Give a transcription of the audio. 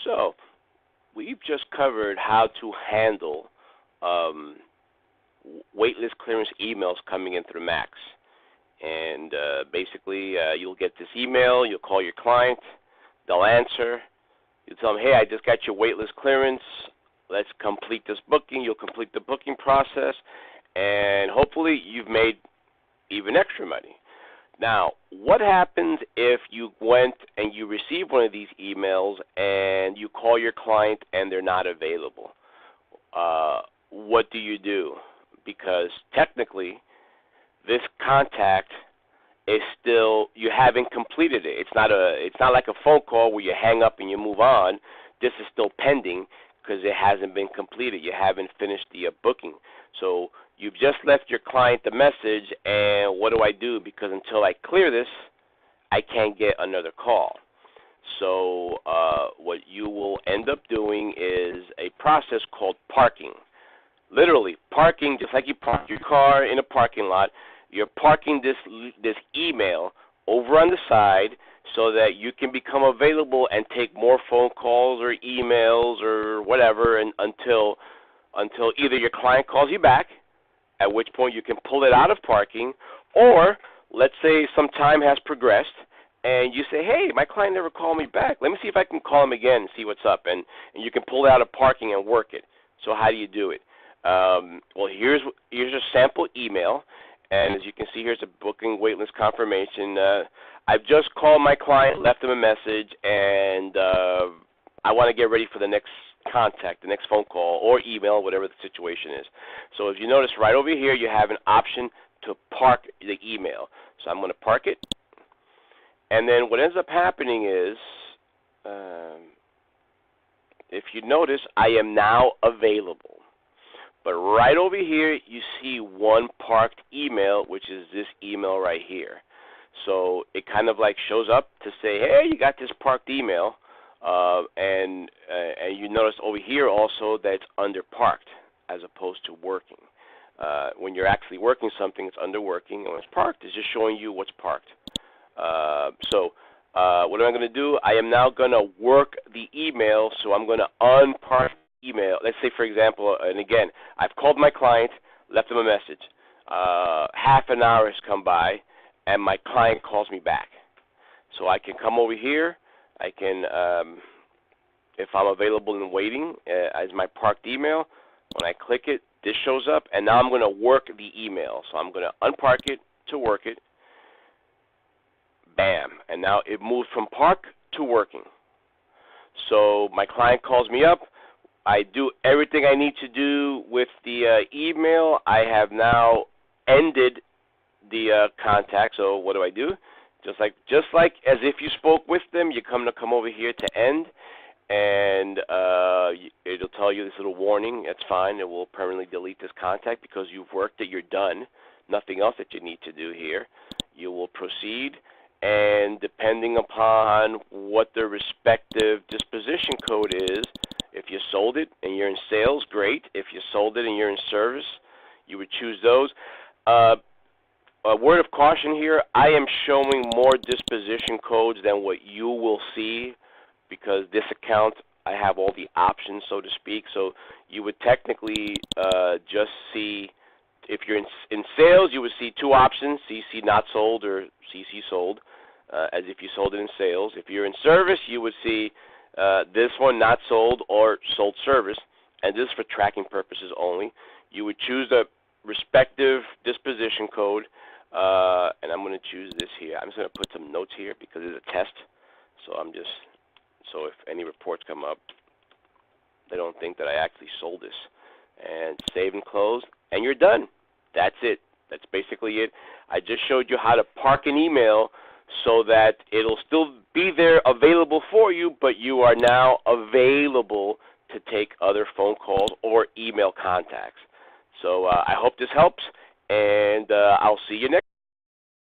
So we've just covered how to handle waitlist clearance emails coming in through Max. And basically, you'll get this email, you'll call your client, they'll answer, you tell them, hey, I just got your waitlist clearance, let's complete this booking. You'll complete the booking process, and hopefully you've made even extra money. Now, what happens if you went and you received one of these emails and you call your client and they're not available? What do you do? Because technically, this contact is still, you haven't completed it. It's not like a phone call where you hang up and you move on. This is still pending because it hasn't been completed. You haven't finished the booking. So you've just left your client the message, and what do I do? Because until I clear this, I can't get another call. So what you will end up doing is a process called parking. Literally, parking, just like you park your car in a parking lot, you're parking this email over on the side so that you can become available and take more phone calls or emails or whatever until either your client calls you back, at which point you can pull it out of parking, or let's say some time has progressed and you say, hey, my client never called me back. Let me see if I can call him again and see what's up. And you can pull it out of parking and work it. So how do you do it? Well, here's a sample email. And as you can see, here's a booking waitlist confirmation. I've just called my client, left him a message, and I want to get ready for the next contact, the next phone call or email, whatever the situation is. So if you notice right over here, you have an option to park the email. So I'm going to park it. And then what ends up happening is, if you notice, I am now available. But right over here, you see one parked email, which is this email right here. So it kind of like shows up to say, hey, you got this parked email. And you notice over here also that it's under parked as opposed to working. When you're actually working something, it's under working. And when it's parked, it's just showing you what's parked. So what am I going to do? I am now going to work the email, so I'm going to unpark email. Let's say, for example, and again, I've called my client, left him a message. Half an hour has come by, and my client calls me back. So I can come over here. I can, if I'm available and waiting, as my parked email, when I click it, this shows up, and now I'm going to work the email. So I'm going to unpark it to work it. Bam. And now it moves from park to working. So my client calls me up. I do everything I need to do with the email. I have now ended the contact. So what do I do? Just like as if you spoke with them, you come over here to end, and it'll tell you this little warning. That's fine. It will permanently delete this contact because you've worked it. You're done. Nothing else that you need to do here. You will proceed, and depending upon what the respective disposition code is, if you sold it and you're in sales, great. If you sold it and you're in service, you would choose those. A word of caution here, I am showing more disposition codes than what you will see because this account, I have all the options, so to speak. So you would technically just see, if you're in sales, you would see two options, CC not sold or CC sold, as if you sold it in sales. If you're in service, you would see this one not sold or sold service, and this is for tracking purposes only. You would choose the respective disposition code, and I'm going to choose this here. I'm just going to put some notes here because it's a test, so if any reports come up, they don't think that I actually sold this. And save and close, and you're done. That's it. That's basically it. I just showed you how to park an email so that it'll still be there available for you, but you are now available to take other phone calls or email contacts. So I hope this helps, and I'll see you next